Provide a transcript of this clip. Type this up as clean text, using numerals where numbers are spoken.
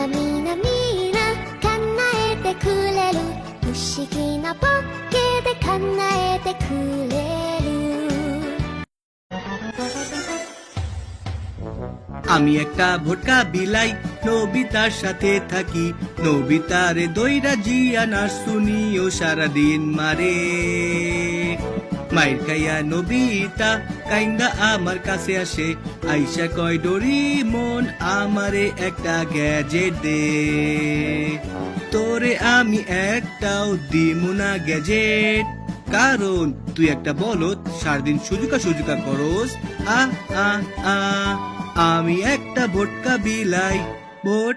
みなみな叶えてくれる不思議なポッケで叶えてくれる আমি একটা ভোটকা বিলাই নবিতার সাথে থাকি নবিতারে দইরা জিয়ানা শুনিও সারাদিন মারে মাইর খাইয়া নবিতা কাইন্দা আমার কাছে আসে আইসা কয় ডোরিমন আমারে একটা গ্যাজেট দে তোরে আমি একটাও দিমু না গ্যাজেট কারণ তুই একটা বলদ সারাদিন সুজুকা সুজুকা করস আ আ আ আমি একটা ভোটকা বিলাই ভোট